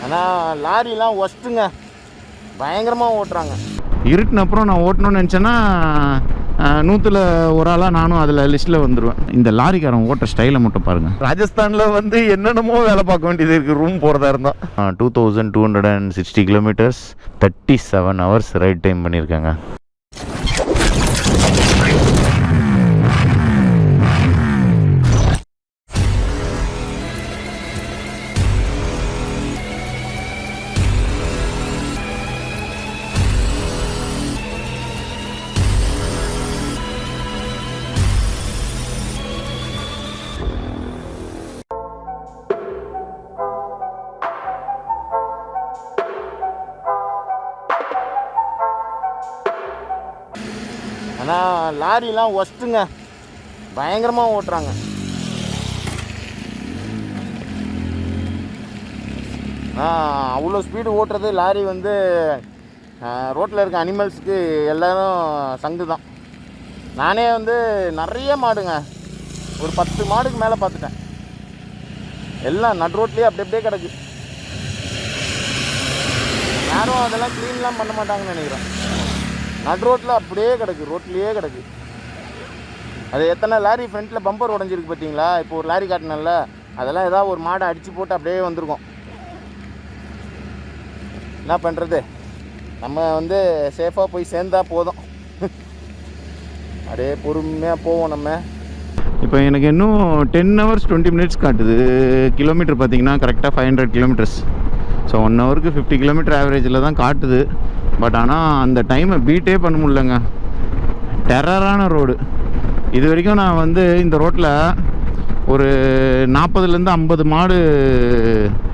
ஆனால் லாரிலாம் ஒஸ்ட்டுங்க, பயங்கரமாக ஓட்டுறாங்க. இருட்டின அப்புறம் நான் ஓட்டணும்னு நினச்சேன்னா 100ல் ஒரு ஆளாக நானும் அதில் லிஸ்ட்டில் வந்துடுவேன். இந்த லாரிக்காரன் ஓட்டுற ஸ்டைலை மட்டும் பாருங்கள். ராஜஸ்தானில் வந்து என்னென்னமோ வேலை பார்க்க வேண்டியது இருக்குது ரூம் போகிறதா இருந்தால். 2260 கிலோமீட்டர்ஸ் 37 ஹவர்ஸ் ரைட் டைம் பண்ணியிருக்காங்க. ஆனால் லாரிலாம் ஒஸ்ட்டுங்க, பயங்கரமாக ஓட்டுறாங்க. அவ்வளோ ஸ்பீடு ஓட்டுறது லாரி வந்து ரோட்டில் இருக்க அனிமல்ஸுக்கு எல்லோரும் சங்கு தான். நானே வந்து நிறைய மாடுங்க, ஒரு 10 மாடுக்கு மேலே பார்த்துட்டேன். எல்லாம் நட் ரோட்லேயே அப்படியே கிடக்கு. யாரும் அதெல்லாம் க்ளீன்லாம் பண்ண மாட்டாங்கன்னு நினைக்கிறேன். நட் ரோட்டில் அப்படியே கிடக்கு, ரோட்லேயே கிடக்கு. அது எத்தனை லாரி ஃப்ரண்ட்டில் பம்பர் உடஞ்சிருக்கு பார்த்தீங்களா? இப்போ ஒரு லாரி காட்டினல, அதெல்லாம் ஏதாவது ஒரு மாடை அடித்து போட்டு அப்படியே வந்திருக்கோம். என்ன பண்ணுறது, நம்ம வந்து சேஃபாக போய் சேர்ந்தா போதும். அப்படியே பொறுமையாக போவோம் நம்ம. இப்போ எனக்கு இன்னும் 10 hours 20 minutes காட்டுது. கிலோமீட்டர் பார்த்தீங்கன்னா கரெக்டாக 500 கிலோமீட்டர்ஸ். ஸோ 1 ஹவருக்கு 50 கிலோமீட்டர் ஆவரேஜில் தான் காட்டுது. பட் ஆனால் அந்த டைமை பீட்டே பண்ண முடியலங்க. டெரரான ரோடு. இது வரைக்கும் நான் வந்து இந்த ரோட்டில் ஒரு 40லேருந்து 50 மாடு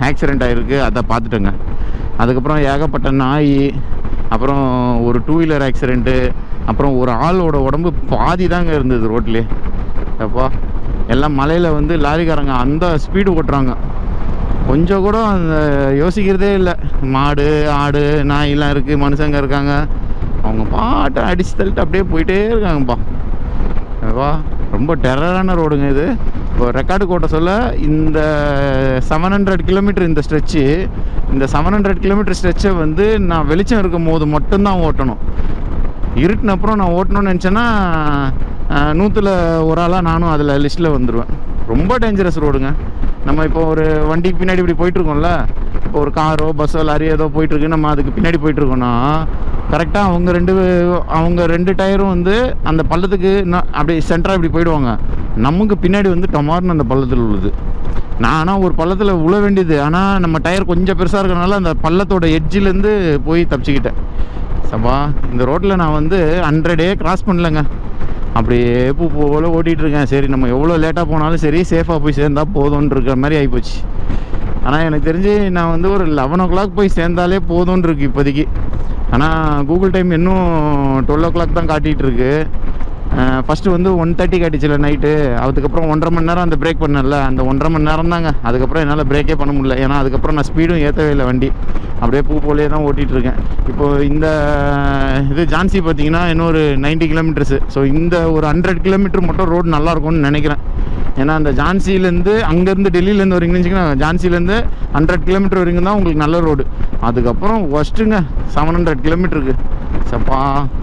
ஆக்சிடெண்ட் ஆகிருக்கு, அதை பார்த்துட்டேங்க. அதுக்கப்புறம் ஏகப்பட்ட நாய், அப்புறம் ஒரு 2 வீலர் ஆக்சிடெண்ட்டு, அப்புறம் ஒரு ஆளோட உடம்பு பாதி தாங்க இருந்தது ரோட்லேயே. அப்பா எல்லாம் மலையில் வந்து லாரிக்காரங்க அந்த ஸ்பீடு ஓட்டுறாங்க, கொஞ்சம் கூட அந்த யோசிக்கிறதே இல்லை. மாடு ஆடு நாயெல்லாம் இருக்குது, மனுஷங்க இருக்காங்க, அவங்க பாட்டை அடிச்சு தள்ளிட்டு அப்படியே போயிட்டே இருக்காங்கப்பா. அப்பா ரொம்ப டெரரான ரோடுங்க இது. இப்போ ரெக்கார்டு கோட்டை சொல்ல இந்த 700 கிலோமீட்டர் இந்த ஸ்ட்ரெச்சு, இந்த 700 கிலோமீட்டர் ஸ்ட்ரெச்சை வந்து நான் வெளிச்சம் இருக்கும் போது மட்டும்தான் ஓட்டணும். இருட்டின அப்புறம் நான் ஓட்டணும்னு நினச்சேன்னா 100ல் ஒரு ஆளாக நானும் அதில் லிஸ்ட்டில் வந்துடுவேன். ரொம்ப டேஞ்சரஸ் ரோடுங்க. நம்ம இப்போ ஒரு வண்டிக்கு பின்னாடி இப்படி போயிட்டுருக்கோம்ல, இப்போ ஒரு காரோ பஸ்ஸோ லாரி ஏதோ போயிட்டுருக்கு, நம்ம அதுக்கு பின்னாடி போயிட்டுருக்கோன்னா கரெக்டாக அவங்க ரெண்டு டயரும் வந்து அந்த பள்ளத்துக்கு அப்படி சென்டராக இப்படி போயிடுவாங்க. நமக்கு பின்னாடி வந்து டமார்னு அந்த பள்ளத்தில் உள்ளது. நான் ஆனால் ஒரு பள்ளத்தில் உழ வேண்டியது, ஆனால் நம்ம டயர் கொஞ்சம் பெருசாக இருக்கிறனால அந்த பள்ளத்தோட எட்ஜிலேருந்து போய் தப்பிச்சுக்கிட்டேன். சப்பா இந்த ரோட்டில் நான் வந்து 100 கிராஸ் பண்ணலைங்க, அப்படியே பூ போல் ஓட்டிகிட்ருக்கேன். சரி நம்ம எவ்வளோ லேட்டாக போனாலும் சரி சேஃபாக போய் சேர்ந்தால் போதும்னு இருக்கிற மாதிரி ஆகிப்போச்சு. ஆனால் எனக்கு தெரிஞ்சு நான் வந்து ஒரு 11 o'clock போய் சேர்ந்தாலே போதும்னு இருக்குது இப்போதைக்கு. ஆனால் கூகுள் டைம் இன்னும் 12 o'clock தான் காட்டிகிட்டு இருக்கு. ஃபஸ்ட்டு வந்து 1:30 காட்டிச்சில்ல நைட்டு, அதுக்கப்புறம் 1.5 மணி நேரம் அந்த பிரேக் பண்ணல, அந்த 1.5 மணி நேரம் தாங்க. அதுக்கப்புறம் என்னால் பிரேக்கே பண்ண முடியல, ஏன்னா அதுக்கப்புறம் நான் ஸ்பீடும் ஏற்றவே இல்லை, வண்டி அப்படியே பூ போலே தான் ஓட்டிகிட்ருக்கேன். இப்போது இந்த இது ஜான்சி பார்த்திங்கன்னா இன்னொரு 90 கிலோமீட்டர்ஸு. ஸோ இந்த ஒரு 100 கிலோமீட்டர் மட்டும் ரோடு நல்லாயிருக்கும்னு நினைக்கிறேன். ஏன்னா அந்த ஜான்சிலேருந்து அங்கேருந்து டெல்லியிலேருந்து வரீங்கன்னு வச்சிங்கன்னா ஜான்சிலேருந்து 100 கிலோமீட்டர் வரைக்கும் தான் உங்களுக்கு நல்ல ரோடு. அதுக்கப்புறம் ஒஸ்ட்டுங்க 700 கிலோமீட்டருக்கு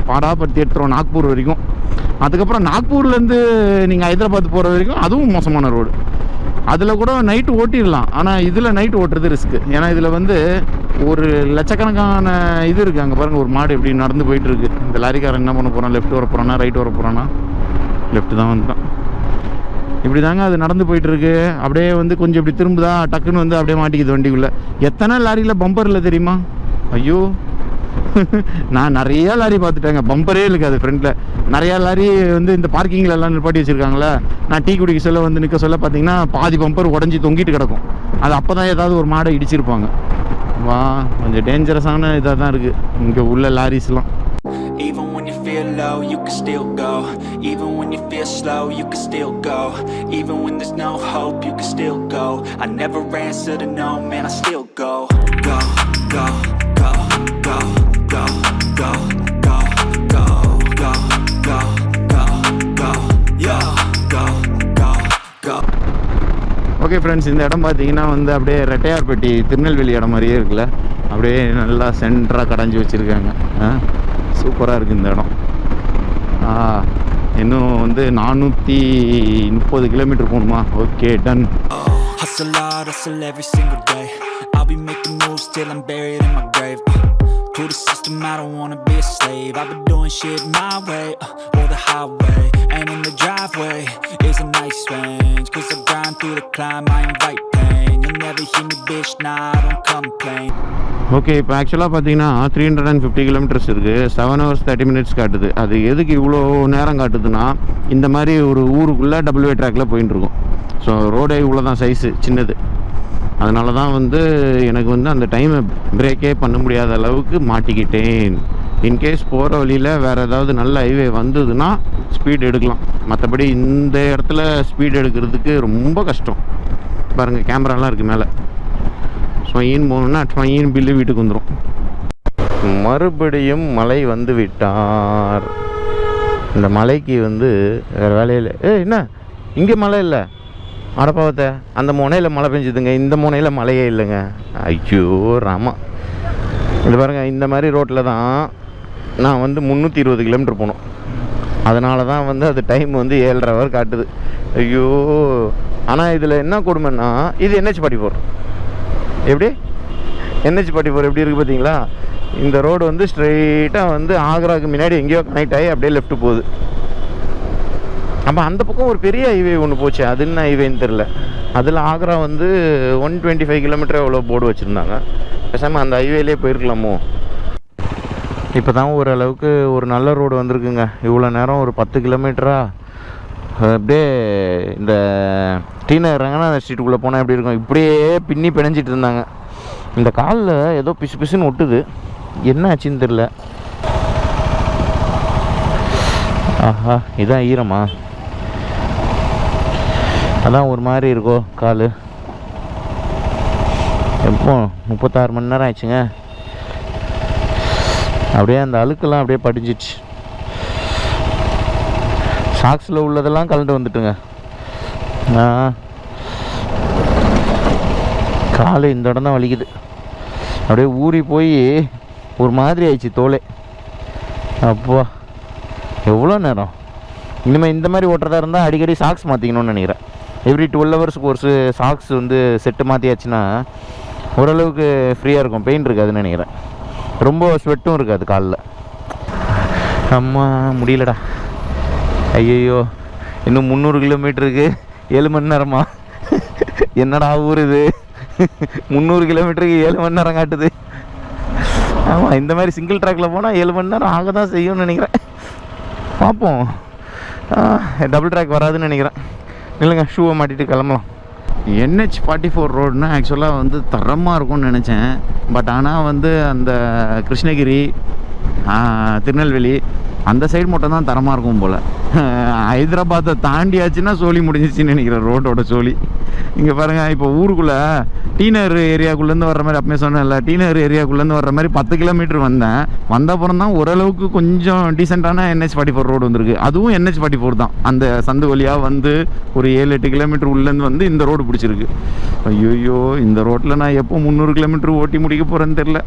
பாடாப்படுத்தி எடுத்துருவோம் நாக்பூர் வரைக்கும். அதுக்கப்புறம் நாக்பூர்லேருந்து நீங்கள் ஹைதராபாத் போகிற வரைக்கும் அதுவும் மோசமான ரோடு. அதில் கூட நைட்டு ஓட்டிடலாம், ஆனால் இதில் நைட்டு ஓட்டுறது ரிஸ்க்கு. ஏன்னா இதில் வந்து ஒரு லட்சக்கணக்கான இது இருக்குது. அங்கே பாருங்கள் ஒரு மாடு எப்படி நடந்து போயிட்டுருக்கு. இந்த லாரிக்காரன் என்ன பண்ண போகிறான், லெஃப்ட் வர போகிறானா ரைட் வர போகிறானா? லெஃப்ட்டு தான் வந்துட்டான். இப்படி தாங்க அது நடந்து போயிட்டுருக்கு. அப்படியே வந்து கொஞ்சம் இப்படி திரும்புதா, டக்குன்னு வந்து அப்படியே மாட்டிக்குது வண்டிக்குள்ளே. எத்தனை லாரியில் பம்பர் இல்லை தெரியுமா? ஐயோ நான் நிறையா லாரி பார்த்துட்டேங்க, பம்பரே இருக்காது ஃப்ரெண்டில். நிறையா லாரி வந்து இந்த பார்க்கிங்கில் எல்லாம் நிப்பாட்டி வச்சுருக்காங்களே, நான் டீ குடிக்க சொல்ல வந்து நிற்க சொல்ல பார்த்தீங்கன்னா பாதி பம்பர் உடஞ்சி தொங்கிட்டு கிடக்கும். அது அப்போ தான் ஏதாவது ஒரு மாடை இடிச்சிருப்பாங்க. வா கொஞ்சம் டேஞ்சரஸான இதாக தான் இருக்குது இங்கே உள்ள லாரிஸ்லாம். Even when you feel low, you can still go. Even when you feel slow, you can still go. Even when there's no hope, you can still go. I never answer to no, man, I still go. Go, go, go, go, go, go, go, go, go, go, go, go, yo, go, go, go. Okay friends, இந்த இடம் பார்த்தீங்கன்னா வந்து அப்படியே ரெட்டையார்பட்டி திருநெல்வேலி இடம் மாதிரியே இருக்குல்ல, அப்படியே நல்லா சென்டராக கடைஞ்சி வச்சுருக்காங்க. சூப்பராக இருக்குது இந்த இடம். இன்னும் வந்து 430 கிலோமீட்டர் போகணுமா? Okay, done. Hustle hard, hustle every single day. I'll be making moves till I'm buried in my grave. To the system, I don't wanna be a slave. I've been doing shit my way, or the highway. And in the driveway is a nice range. Cause I grind through the climb, I invite pain. You'll never hear me, bitch, nah, I don't complain. Okay, இப்போ ஆக்சுவலாக பார்த்தீங்கன்னா 350 kilometres இருக்குது. 7 hours 30 minutes காட்டுது. அது எதுக்கு இவ்வளோ நேரம் காட்டுதுன்னா, இந்த மாதிரி ஒரு ஊருக்குள்ளே டபுள்வே ட்ராக்கில் போயின்ட்டுருக்கும். ஸோ ரோடே இவ்வளோ தான் சைஸு, சின்னது. அதனால தான் வந்து எனக்கு வந்து அந்த டைமை பிரேக்கே பண்ண முடியாத அளவுக்கு மாட்டிக்கிட்டேன். இன்கேஸ் போகிற வழியில் வேறு ஏதாவது நல்ல ஹைவே வந்ததுன்னா ஸ்பீட் எடுக்கலாம். மற்றபடி இந்த இடத்துல ஸ்பீட் எடுக்கிறதுக்கு ரொம்ப கஷ்டம். பாருங்கள், கேமராலாம் இருக்குது மேலே. ஸ்வைன் போகணுன்னா ஸ்வைன் பில்லு வீட்டுக்கு வந்துடும். மறுபடியும் மழை வந்து விட்டார். இந்த மலைக்கு வந்து வேறு வேலையில் என்ன இங்கே மழை இல்லை, அடப்பாவத்தை அந்த முனையில் மழை பெஞ்சுதுங்க, இந்த முனையில் மழையே இல்லைங்க. ஐயோ ராமா, இது பாருங்கள், இந்த மாதிரி ரோட்டில் தான் நான் வந்து 320 கிலோமீட்டர் போகணும். அதனால தான் வந்து அது டைம் வந்து 7.5 hour காட்டுது. ஐயோ, ஆனால் இதில் என்ன கொடுமைன்னா, இது NH-44. எப்படி NH-44 எப்படி இருக்குது பார்த்தீங்களா? இந்த ரோடு வந்து ஸ்ட்ரெயிட்டாக வந்து ஆக்ராவுக்கு முன்னாடி எங்கேயோ கனெக்ட் ஆகி அப்படியே லெஃப்ட் போகுது. அப்போ அந்த பக்கம் ஒரு பெரிய ஹைவே ஒன்று போச்சு, அது என்ன ஹைவேன்னு தெரில. அதில் ஆக்ரா வந்து 125 கிலோமீட்டர் எவ்வளோ போர்டு வச்சுருந்தாங்க. பேசாமல் அந்த ஹைவேலே போயிருக்கலாமோ. இப்போ தான் ஓரளவுக்கு ஒரு நல்ல ரோடு வந்திருக்குங்க. இவ்வளோ நேரம் ஒரு 10 கிலோமீட்டராக அப்படியே இந்த டீனர் ரங்கநாத ஸ்ட்ரீட்டுக்குள்ளே போனால் எப்படி இருக்கும், இப்படியே பின்னி பிணைஞ்சிட்டு இருந்தாங்க. இந்த காலில் ஏதோ பிசு பிசுன்னு ஒட்டுது, என்ன ஆச்சுன்னு தெரில. ஆஹா, இதான் ஈரமா? அதான் ஒரு மாதிரி இருக்கோ கால். எப்போ 36 மணி நேரம் ஆயிடுச்சுங்க. அப்படியே அந்த அழுக்கெல்லாம் அப்படியே படிஞ்சிச்சு. சாக்ஸில் உள்ளதெல்லாம் கலந்து வந்துட்டுங்க. கால் இந்த இடம் தான் வலிக்குது. அப்படியே ஊறி போய் ஒரு மாதிரி ஆயிடுச்சு தோலே. அப்பா, எவ்வளோ நேரம். இனிமேல் இந்த மாதிரி ஓட்டுறதா இருந்தால் அடிக்கடி சாக்ஸ் மாற்றிக்கணும்னு நினைக்கிறேன். எவ்ரி 12 ஹவர்ஸுக்கு ஒரு சாக்ஸ் வந்து செட்டு மாற்றியாச்சுன்னா ஓரளவுக்கு ஃப்ரீயாக இருக்கும், பெயின் இருக்காதுன்னு நினைக்கிறேன். ரொம்ப ஸ்வெட்டும் இருக்காது காலில். அம்மா முடியலடா. ஐயோ, இன்னும் 300 கிலோமீட்டருக்கு 7 மணி நேரமா? என்னடா ஊர் இது, 300 கிலோமீட்டருக்கு 7 மணி நேரம் காட்டுது. ஆமாம், இந்த மாதிரி சிங்கிள் ட்ராக்கில் போனால் 7 மணி நேரம் ஆக தான் செய்யும்னு நினைக்கிறேன். பார்ப்போம். டபுள் ட்ராக் வராதுன்னு நினைக்கிறேன். இல்லைங்க, ஷூவை மாட்டிட்டு கிளம்பலாம். NH-44 ரோடுனா ஆக்சுவலாக வந்து தரமாக இருக்கும்னு நினச்சேன். பட் ஆனால் வந்து அந்த கிருஷ்ணகிரி, திருநெல்வேலி அந்த சைடு மட்டும் தான் தரமாக இருக்கும் போல். ஹைதராபாத்தை தாண்டியாச்சுன்னா சோழி முடிஞ்சிச்சின்னு நினைக்கிறேன், ரோட்டோட சோழி. இங்கே பாருங்கள், இப்போ ஊருக்குள்ளே டீனர் ஏரியாக்குள்ளேருந்து வர்ற மாதிரி, அப்பமே சொன்னேன்ல, டீனர் ஏரியாக்குள்ளேருந்து வர்ற மாதிரி 10 கிலோமீட்டர் வந்தேன். வந்த அப்புறம் தான் ஓரளவுக்கு கொஞ்சம் டீசெண்டான NH-44 ரோடு வந்திருக்கு. அதுவும் NH-44 தான். அந்த சந்து வழியாக வந்து ஒரு 7-8 கிலோமீட்டர் உள்ளேருந்து வந்து இந்த ரோடு பிடிச்சிருக்கு. ஐயோ, இந்த ரோட்டில் நான் எப்போ 300 கிலோமீட்டர் ஓட்டி முடிக்க போகிறேன்னு தெரில.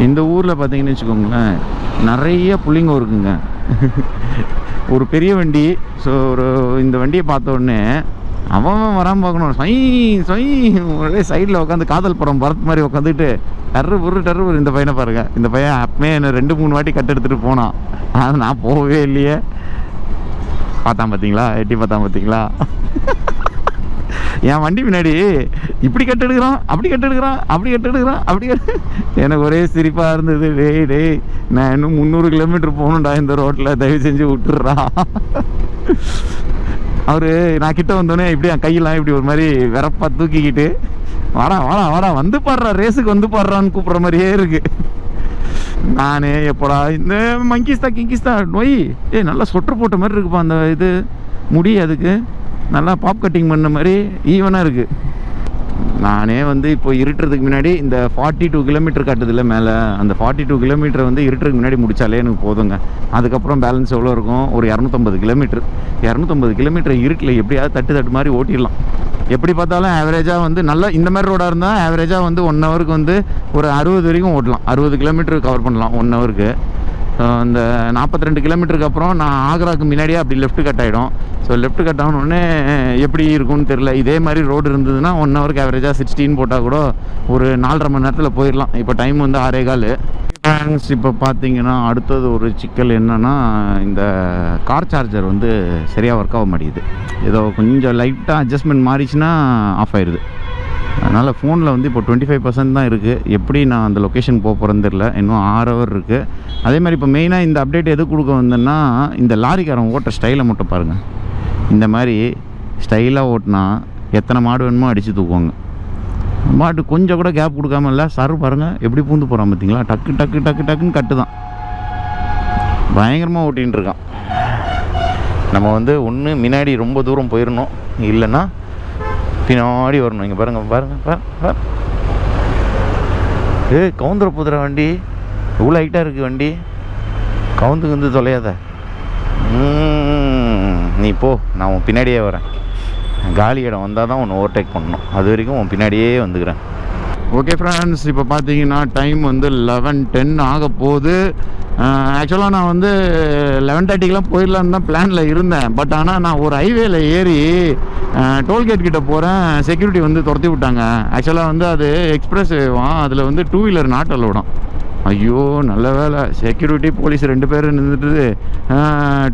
இந்த ஊரில் பார்த்தீங்கன்னு வச்சுக்கோங்களேன், நிறைய புள்ளிங்க இருக்குங்க. ஒரு பெரிய வண்டி. ஸோ இந்த வண்டியை பார்த்த உடனே அவன் வராமல் பார்க்கணும். ஒரே சைடில் உட்காந்து காதல் படம் பரத் மாதிரி உட்காந்துட்டு டர்ரு. இந்த பையனை பாருங்கள், இந்த பையன் அப்பமே என்னை 2-3 வாட்டி கட் எடுத்துகிட்டு போனான். அது நான் போகவே இல்லையே. பார்த்தான் பார்த்தீங்களா, எட்டி பார்த்தான் பார்த்தீங்களா? என் வண்டி பின்னாடி இப்படி கட்டு எடுக்கிறான், அப்படி கட்டு எடுக்கிறான். எனக்கு ஒரே சிரிப்பாக இருந்தது. டேய், நான் இன்னும் 300 கிலோமீட்டர் போகணும்டா இந்த ரோட்டில், தயவு செஞ்சு விட்டுடுறா. அவரு நான் கிட்ட வந்தோடனே இப்படி என் கையெல்லாம் இப்படி ஒரு மாதிரி வெறப்பா தூக்கிக்கிட்டு, வாடா வந்து பாடுறா, ரேஸுக்கு வந்து பாடுறான்னு கூப்பிட்ற மாதிரியே இருக்கு. நானே எப்படா இந்த கிங்கிஸ்தா நோய் நல்லா சொட்டர் போட்ட மாதிரி இருக்குப்பா அந்த இது முடி. அதுக்கு நல்லா பாப் கட்டிங் பண்ண மாதிரி ஈவனாக இருக்குது. நானே வந்து இப்போ இருட்டுறதுக்கு முன்னாடி இந்த 42 கிலோமீட்டர் காட்டுதில்ல மேலே, அந்த 42 கிலோமீட்டர் வந்து இருட்டுறதுக்கு முன்னாடி முடித்தாலே எனக்கு போதுங்க. அதுக்கப்புறம் பேலன்ஸ் எவ்வளோ இருக்கும், ஒரு 250 கிலோமீட்டர். 250 கிலோமீட்டர் இருட்டில் எப்படியாவது தட்டு மாதிரி ஓட்டிடலாம். எப்படி பார்த்தாலும் ஆவரேஜாக வந்து நல்லா இந்த மாதிரி ரோடாக இருந்தால் ஆவரேஜாக வந்து 1 ஹவருக்கு வந்து ஒரு 60 வரைக்கும் ஓட்டலாம். 60 கிலோமீட்டர் கவர் பண்ணலாம் 1 ஹவருக்கு. அந்த 42 கிலோமீட்டருக்கு அப்புறம் நான் ஆக்ராவுக்கு முன்னாடியே அப்படி லெஃப்ட் கட் ஆகிடும். ஸோ லெஃப்ட் கட் ஆகணுன்னே எப்படி இருக்கும்னு தெரில. இதே மாதிரி ரோடு இருந்ததுன்னா 1 ஹவருக்கு ஆவரேஜாக 16 போட்டால் கூட ஒரு 4.5 மணி நேரத்தில் போயிடலாம். இப்போ டைம் வந்து 6:15. இப்போ பார்த்தீங்கன்னா அடுத்தது ஒரு சிக்கல் என்னென்னா, இந்த கார் சார்ஜர் வந்து சரியாக ஒர்க் ஆக மாட்டேங்குது. ஏதோ கொஞ்சம் லைட்டாக அட்ஜஸ்ட்மெண்ட் மாறிச்சுன்னா ஆஃப் ஆயிடுது. அதனால் ஃபோனில் வந்து இப்போ 25% தான் இருக்குது. எப்படி நான் அந்த லொக்கேஷன் போக போகிறேன்னு தெரில. இன்னும் 6 ஹவர் இருக்குது. அதே மாதிரி இப்போ மெயினாக இந்த அப்டேட் எது கொடுக்க வந்தேன்னா, இந்த லாரிக்காரன் ஓட்டுற ஸ்டைலை மட்டும் பாருங்கள். இந்த மாதிரி ஸ்டைலாக ஓட்டினா எத்தனை மாடு வேணுமோ அடித்து தூக்குவாங்க. மாட்டு கொஞ்சம் கூட கேப் கொடுக்காம இல்லை சார் பாருங்கள் எப்படி பூந்து போகிறான் பார்த்தீங்களா. டக்கு டக்கு டக்கு டக்குன்னு கட்டு தான் பயங்கரமாக ஓட்டின்னு இருக்கான். நம்ம வந்து ஒன்று முன்னாடி ரொம்ப தூரம் போயிடணும், இல்லைன்னா பின்னாடி வரணும். இங்கே பாருங்கள் கவுந்துர புதுற வண்டி இவ்வளோ ஹைட்டாக இருக்குது. வண்டி கவுந்துக்கு வந்து தொலையாத. நீ போ, நான் உன் பின்னாடியே வரேன். காலி இடம் வந்தால் தான் உன்னை ஓவர்டேக் பண்ணணும். அது வரைக்கும் உன் பின்னாடியே வந்துக்கிறேன். ஓகே ஃப்ரெண்ட்ஸ், இப்போ பார்த்தீங்கன்னா டைம் வந்து 11:10 ஆக போகுது. ஆக்சுவலாக நான் வந்து 11:30க்கெலாம் போயிடலான்னு தான் பிளானில் இருந்தேன். பட் ஆனால் நான் ஒரு ஹைவேல ஏறி டோல்கேட் கிட்டே போகிறேன். செக்யூரிட்டி வந்து துரத்தி விட்டாங்க. ஆக்சுவலாக வந்து அது எக்ஸ்பிரஸ் வேவான், அதில் வந்து 2 வீலர் நாட் அலோவ்டாம். ஐயோ நல்ல வேலை, செக்யூரிட்டி போலீஸ் 2 பேர் நின்றுட்டு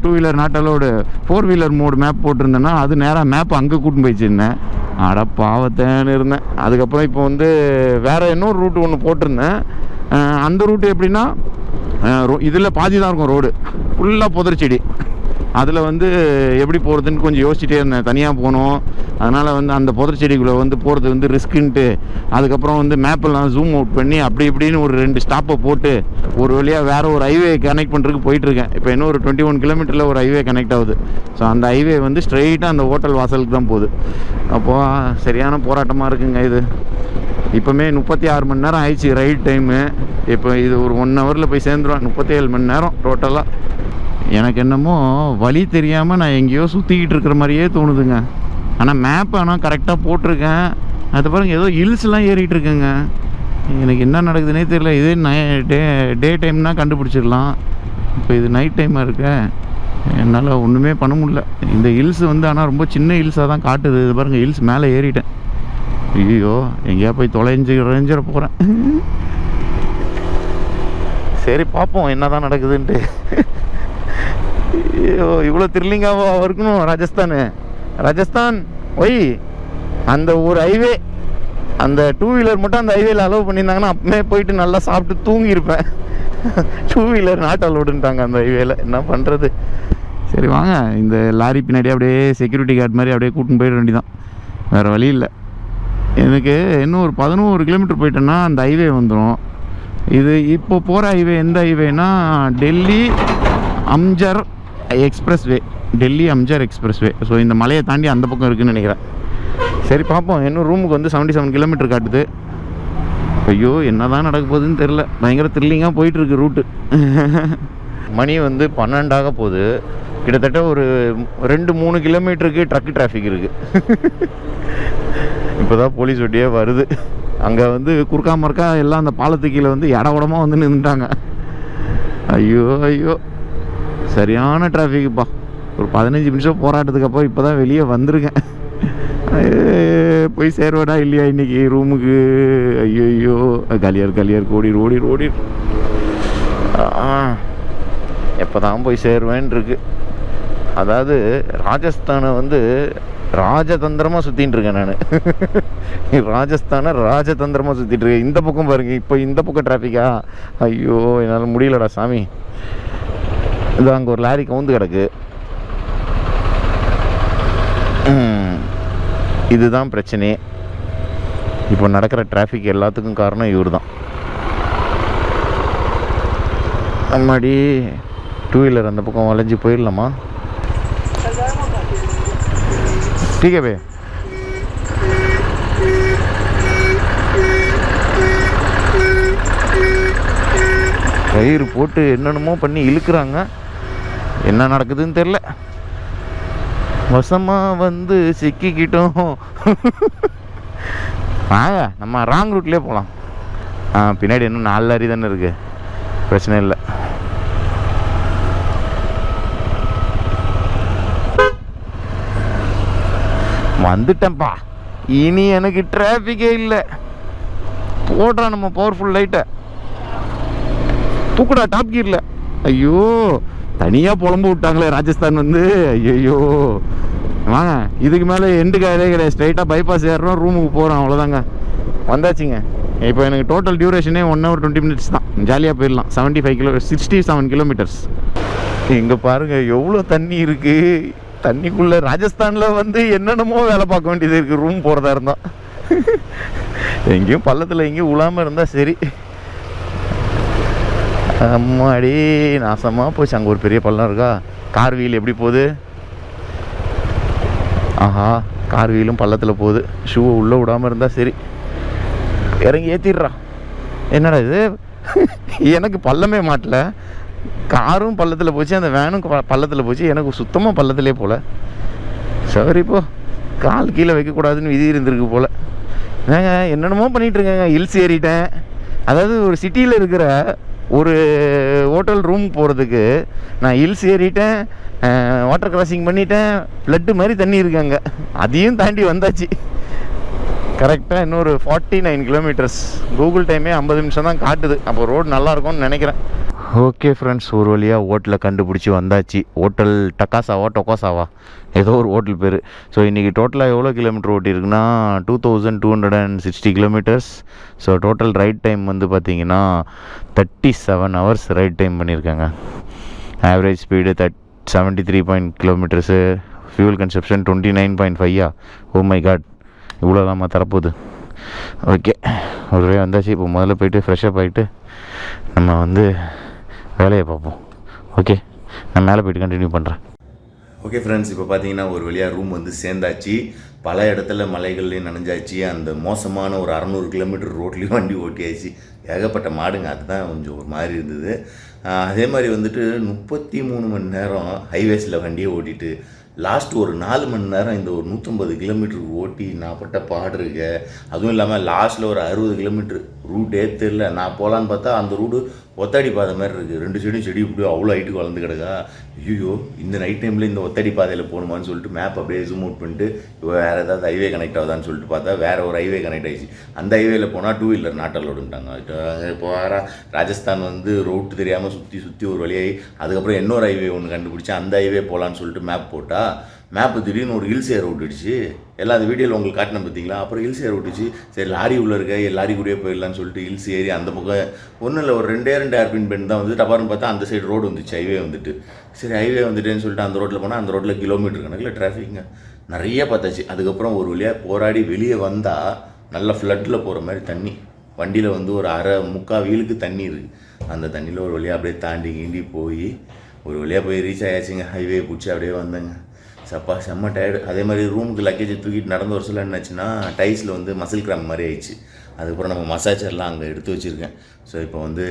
2 wheeler not allowed 4 wheeler mode map போட்டிருந்தேன்னா அது நேராக மேப் அங்கே கூட்டின்னு போயிடுச்சுருந்தேன். அட பாவத்தேன்னு இருந்தேன். அதுக்கப்புறம் இப்போ வந்து வேறு இன்னொரு ரூட்டு ஒன்று போட்டிருந்தேன். அந்த ரூட்டு எப்படின்னா இதில் பாதி தான் இருக்கும் ரோடு, ஃபுல்லாக புதர்ச்செடி. அதில் வந்து எப்படி போகிறதுன்னு கொஞ்சம் யோசிச்சுட்டே இருந்தேன். தனியாக போகணும், அதனால் வந்து அந்த புதர்ச்செடிக்குள்ளே வந்து போகிறது வந்து ரிஸ்க்குன்ட்டு அதுக்கப்புறம் வந்து மேப்பெல்லாம் ஜூம் அவுட் பண்ணி அப்படி இப்படின்னு ஒரு 2 ஸ்டாப்பை போட்டு ஒரு வழியாக வேறு ஒரு ஹைவே கனெக்ட் பண்ணுறதுக்கு போயிட்டுருக்கேன். இப்போ இன்னும் ஒரு 21 கிலோமீட்டரில் ஒரு ஹைவே கனெக்ட் ஆகுது. ஸோ அந்த ஹைவே வந்து ஸ்ட்ரெயிட்டாக அந்த ஹோட்டல் வாசலுக்கு தான் போகுது. அப்போது சரியான போராட்டமாக இருக்குங்க இது. இப்போமே 36 மணி நேரம் ஆயிடுச்சு ரைட் டைமு. இப்போ இது ஒரு 1 ஹவரில் போய் சேர்ந்துருவேன். 37 மணி நேரம் டோட்டலாக. எனக்கு என்னமோ வழி தெரியாமல் நான் எங்கேயோ சுற்றிக்கிட்டு இருக்கிற மாதிரியே தோணுதுங்க. ஆனால் மேப் ஆனால் கரெக்டாக போட்டிருக்கேன். அது பாருங்கள் ஏதோ ஹில்ஸ்லாம் ஏறிட்டு இருக்கேங்க. எனக்கு என்ன நடக்குதுன்னே தெரியல. இதே டே டைம்னால் கண்டுபிடிச்சிடலாம். இப்போ இது நைட் டைமாக இருக்க என்னால் ஒன்றுமே பண்ண முடியல. இந்த ஹில்ஸ் வந்து ஆனால் ரொம்ப சின்ன ஹில்ஸாக தான் காட்டுது. இது பாருங்கள் ஹில்ஸ் மேலே ஏறிட்டேன். ஐயோ எங்கேயா போய் தொலைஞ்சிட போகிறேன். சரி பார்ப்போம் என்ன தான் நடக்குதுன்ட்டு. ஐயோ இவ்வளோ த்ரில்லிங்காக இருக்கணும் ராஜஸ்தான் ஒய். அந்த ஒரு ஹைவே, அந்த 2 வீலர் மட்டும் அந்த ஹைவேல அலோவ் பண்ணியிருந்தாங்கன்னா அப்பவே போயிட்டு நல்லா சாப்பிட்டு தூங்கியிருப்பேன். 2 வீலர் நாட் அலோடுன்ட்டாங்க அந்த ஹைவேல. என்ன பண்ணுறது? சரி வாங்க, இந்த லாரி பின்னாடி அப்படியே செக்யூரிட்டி கார்டு மாதிரி அப்படியே கூட்டின்னு போயிட வேண்டியதான், வேறு வழி இல்லை. எனக்கு இன்னும் ஒரு 11 கிலோமீட்டர் போயிட்டேன்னா அந்த ஹைவே வந்துடும். இது இப்போ போகிற ஹைவே எந்த ஹைவேனா டெல்லி அம்ஜர் எக்ஸ்பிரஸ் வே. ஸோ இந்த மலையை தாண்டி அந்த பக்கம் இருக்குதுன்னு நினைக்கிறேன். சரி பார்ப்போம். இன்னும் ரூமுக்கு வந்து 77 கிலோமீட்டர் காட்டுது. ஐயோ என்ன தான் நடக்க போகுதுன்னு தெரில. பயங்கர த்ரில்லிங்காக போயிட்டுருக்கு ரூட்டு. மணி வந்து 12 ஆக போகுது. கிட்டத்தட்ட ஒரு 2-3 கிலோமீட்டருக்கு ட்ரக்கு டிராஃபிக் இருக்குது. இப்போ தான் போலீஸ் வண்டியே வருது. அங்கே வந்து குறுக்கா மறுக்கா எல்லாம் அந்த பாலத்து கீழே வந்து இடவடமாக வந்து நின்றுட்டாங்க. ஐயோ சரியான டிராஃபிக்குப்பா. ஒரு 15 நிமிஷம் போராட்டத்துக்கு அப்புறம் இப்போ தான் வெளியே வந்திருக்கேன். போய் சேருவேடா இல்லையா இன்றைக்கி ரூமுக்கு? ஐயோ கலியார் ஓடி எப்போ தான் போய் சேருவேன் இருக்கு. அதாவது ராஜஸ்தானை வந்து ராஜதந்திரமாக சுற்றின்னு இருக்கேன் நான். ராஜதந்திரமாக சுற்றிட்டு இருக்கேன். இந்த பக்கம் பாருங்க, இப்போ இந்த பக்கம் டிராஃபிக்கா? ஐயோ என்னால் முடியலடா சாமி. இது அங்கே ஒரு லாரி கவுந்து கிடக்கு. இதுதான் பிரச்சனையே. இப்போ நடக்கிற டிராஃபிக் எல்லாத்துக்கும் காரணம் இவர் தான். அம்மாடி 2 வீலர் அந்த பக்கம் வளைஞ்சி போயிடலாமா? ठीक है भैया। கயிறு போட்டு என்னென்னமோ பண்ணி இழுக்கிறாங்க. என்ன நடக்குதுன்னு தெரில. வசமாக வந்து சிக்கிக்கிட்டோம். வாங்க நம்ம ராங் ரூட்லேயே போகலாம். பின்னாடி இன்னும் 4 லாரி தானே இருக்குது, பிரச்சனை இல்லை. வந்துட்டேன்ப்பா, இனி எனக்கு டிராஃபிக்கே இல்லை. போடுறான் நம்ம பவர்ஃபுல் லைட்டை. தூக்குடா டாப் கீரில். ஐயோ தனியாக புலம்பு விட்டாங்களே ராஜஸ்தான் வந்து. ஐயோ வாங்க, இதுக்கு மேலே எண்டு காயிலே கிடையாது. ஸ்ட்ரைட்டாக பைபாஸ் ஏறுறோம், ரூமுக்கு போகிறோம், அவ்வளோதாங்க. வந்தாச்சுங்க. இப்போ எனக்கு டோட்டல் டியூரேஷனே 1 hour 20 minutes தான். ஜாலியாக போயிடலாம். 67 கிலோமீட்டர்ஸ். இங்கே பாருங்கள் எவ்வளோ தண்ணி இருக்குது. தண்ணிக்குள்ளே ராஜஸ்தானில் வந்து என்னென்னமோ வேலை பார்க்க வேண்டியது இருக்குது ரூம் போகிறதா இருந்தால். எங்கேயும் பள்ளத்தில் எங்கேயும் உழாமல் இருந்தால் சரி. அம்மாடி நாசமாக போச்சு. அங்கே ஒரு பெரிய பள்ளம் இருக்கா. கார் வீல் எப்படி போகுது? ஆஹா, கார் வீலும் பள்ளத்தில் போகுது. ஷூவை உள்ளே விடாமல் இருந்தால் சரி. இறங்கி ஏற்றிடுறா. என்னடா இது, எனக்கு பள்ளமே மாட்டல. காரும் பள்ளத்தில் போச்சு, அந்த வேனும் பள்ளத்தில் போச்சு, எனக்கு சுத்தமாக பள்ளத்திலே போகல. சரி, இப்போ கால் கீழே வைக்கக்கூடாதுன்னு விதி இருந்திருக்கு போல். ஏங்க என்னென்னமோ பண்ணிகிட்ருக்கேங்க. ஹில்ஸ் ஏறிட்டேன். அதாவது ஒரு சிட்டியில் இருக்கிற ஒரு ஹோட்டல் ரூம் போகிறதுக்கு நான் ஹில்ஸ் ஏறிட்டேன், வாட்டர் கிராசிங் பண்ணிட்டேன். ஃப்ளட்டு மாதிரி தண்ணி இருக்காங்க. அதையும் தாண்டி வந்தாச்சு. கரெக்டாக இன்னொரு 49 கிலோமீட்டர்ஸ். கூகுள் டைமே 50 நிமிஷம் தான் காட்டுது. அப்போ ரோடு நல்லாயிருக்கும்னு நினைக்கிறேன். ஓகே ஃப்ரெண்ட்ஸ், ஒரு வழியாக ஹோட்டலில் கண்டுபிடிச்சி வந்தாச்சு. ஹோட்டல் டொக்காசாவா ஏதோ ஒரு ஹோட்டல் பேர். ஸோ இன்றைக்கி டோட்டலாக எவ்வளோ கிலோமீட்டர் ஓட்டியிருக்குன்னா 2260 kilometres. So total ride time வந்து பார்த்திங்கன்னா 37 hours ரைட் டைம் பண்ணியிருக்காங்க. Average speed 73 kilometres. Fuel consumption 29.5. Oh my god, இவ்வளோதாம்மா தரப்போகுது. ஓகே, ஒரு வழியாக வந்தாச்சு. இப்போ முதல்ல போயிட்டு ஃப்ரெஷ்ஷப் ஆகிட்டு நம்ம வந்து வேலையை பார்ப்போம். ஓகே, நான் மேலே போய்ட்டு கண்டினியூ பண்ணுறேன். ஓகே ஃப்ரெண்ட்ஸ், இப்போ பார்த்தீங்கன்னா ஒரு வழியாக ரூம் வந்து சேர்ந்தாச்சு. பல இடத்துல மலைகள்லேயும் நனைஞ்சாச்சு. அந்த மோசமான ஒரு 600 கிலோமீட்டர் ரோட்லேயும் வண்டி ஓட்டியாச்சு. ஏகப்பட்ட மாடுங்க, அதுதான் கொஞ்சம் ஒரு மாதிரி இருந்தது. அதே மாதிரி வந்துட்டு 33 மணி நேரம் ஹைவேஸில் வண்டியை ஓட்டிட்டு லாஸ்ட் ஒரு 4 மணி நேரம் இந்த ஒரு 150 கிலோமீட்டர் ஓட்டி நான் பட்ட பாடு இருக்க. அதுவும் இல்லாமல் லாஸ்ட்டில் ஒரு 60 கிலோமீட்டர் ரூட்டே தெரியல. நான் போகலான்னு பார்த்தா அந்த ரூட்டு ஒத்தடி பாதை மாதிரி இருக்குது. 2 சைடும் செடி இப்படி அவ்வளோ ஹைட்டுக்கு வளர்ந்து கிடக்கா. ஐயோ, இந்த நைட் டைமில் இந்த ஒத்தடி பாதையில் போகணுமான்னு சொல்லிட்டு மேப் அப்படியே ஜூம் அவுட் பண்ணிட்டு இப்போ வேறு ஏதாவது ஹைவே கனெக்ட் ஆகுதான்னு சொல்லிட்டு பார்த்தா வேறு ஒரு ஹைவே கனெக்ட் ஆகிடுச்சு. அந்த ஹைவேல போனால் 2 வீலர் நாட் அலோடுன்ட்டாங்க. இப்போ வேறு ராஜஸ்தான் வந்து ரோட்டு தெரியாமல் சுற்றி ஒரு வழியாகி அதுக்கப்புறம் இன்னொரு ஹைவே ஒன்று கண்டுபிடிச்சி அந்த ஹைவே போகலான்னு சொல்லிட்டு மேப் போட்டால் மேப்பு திடீர்னு ஒரு ஹில்ஸ் ஏர் விட்டுடுச்சு. எல்லாம் அந்த வீடியோவில் உங்களுக்கு காட்டினேன் பார்த்தீங்களா. அப்புறம் ஹில்ஸ் ஏர் விட்டுச்சு. சரி, லாரி உள்ளே இருக்க லாரி கூடயே போயிடலான்னு சொல்லிட்டு ஹில்ஸ் ஏறி அந்த பக்கம் ஒன்றும் இல்லை, ஒரு 2 ஏர்பின் பெண்ட் தான் வந்து டப்பாருன்னு பார்த்தா அந்த சைடு ரோடு வந்துச்சு. ஹைவே வந்துட்டு சரி ஹைவே வந்துட்டேன்னு சொல்லிட்டு அந்த ரோட்டில் போனால் அந்த ரோட்டில் கிலோமீட்டர் கணக்கில் டிராஃபிக்ங்க நிறைய பார்த்தாச்சு. அதுக்கப்புறம் ஒரு வழியாக போராடி வெளியே வந்தால் நல்ல ஃப்ளட்டில் போகிற மாதிரி தண்ணி. வண்டியில் வந்து ஒரு முக்கால் வீலுக்கு தண்ணி இருக்குது. அந்த தண்ணியில் ஒரு வழியாக அப்படியே தாண்டி கீண்டி போய் ஒரு வழியாக போய் ரீச் ஆயாச்சுங்க. ஹைவே பிடிச்சி அப்படியே வந்தேங்க. சப்பா செம்ம டயர்டு. அதே மாதிரி ரூமுக்கு லக்கேஜை தூக்கிட்டு நடந்து வர சொல்ல என்னாச்சுன்னா டைஸில் வந்து மசில் கிராம் மாதிரி ஆயிடுச்சு. அதுக்கப்புறம் நம்ம மசாஜர்லாம் அங்கே எடுத்து வச்சுருக்கேன். ஸோ இப்போ வந்து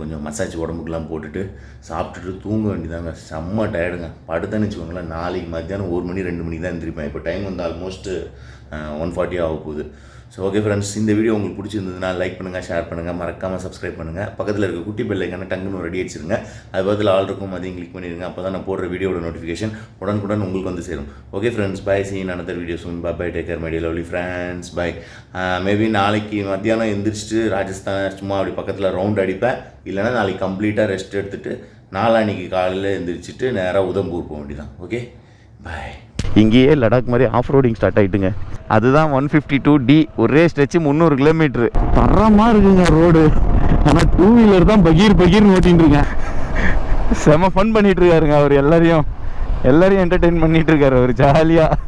கொஞ்சம் மசாஜ் உடம்புக்கெலாம் போட்டுட்டு சாப்பிட்டுட்டு தூங்க வேண்டியதாங்க. செம்ம டயர்டுங்க. படுத்தேன்னு வச்சுக்கோங்களேன், நாளைக்கு மத்தியானம் 1 மணி 2 மணிக்கு தான் எழுந்திரிப்பேன். இப்போ டைம் வந்து ஆல்மோஸ்ட் 1:40 ஆக போகுது. ஸோ ஓகே ஃப்ரெண்ட்ஸ், இந்த வீடியோ உங்களுக்கு பிடிச்சிருந்ததுன்னா லைக் பண்ணுங்கள், ஷேர் பண்ணுங்கள், மறக்காமல் சப்ஸ்கிரைப் பண்ணுங்கள். பக்கத்தில் இருக்க குட்டி பெல் ஐக்கான டங்குன்னு ரெடி அடிச்சிருங்க. அது பதில் ஆல் இருக்கும், அதையும் கிளிக் பண்ணிடுங்க. அப்போ தான் நான் போடுற வீடியோட நோட்டிஃபிகேஷன் உடனுக்குடன் உங்களுக்கு வந்து சேரும். Okay friends, bye. See in another video soon. Bye bye, take care my dear lovely friends. Bye. Maybe நாளைக்கு மத்தியானம் எந்திரிச்சிட்டு ராஜஸ்தான் சும்மா அப்படி பக்கத்தில் ரவுண்ட் அடிப்பேன். இல்லைனா நாளைக்கு கம்ப்ளீட்டாக ரெஸ்ட் எடுத்துகிட்டு நாளான்னைக்கு காலையில் எந்திரிச்சிட்டு நேராக உதம்பூர் போக வேண்டியதான். ஓகே, பாய். இங்கேயே லடாக் மாதிரி ஆஃப் ரோடிங் ஸ்டார்ட் ஆகிட்டுங்க. அதுதான் 152D. ஒரே ஸ்ட்ரெச்சு 300 கிலோமீட்ரு. தரமாக இருக்குங்க ரோடு. ஆனால் 2 வீலர் தான் பகீர்னு ஓட்டின்னு இருக்கேன். செம ஃபன் பண்ணிகிட்டு இருக்காருங்க அவர். எல்லாரையும் என்டர்டெயின் பண்ணிகிட்டு இருக்காரு அவர் ஜாலியாக.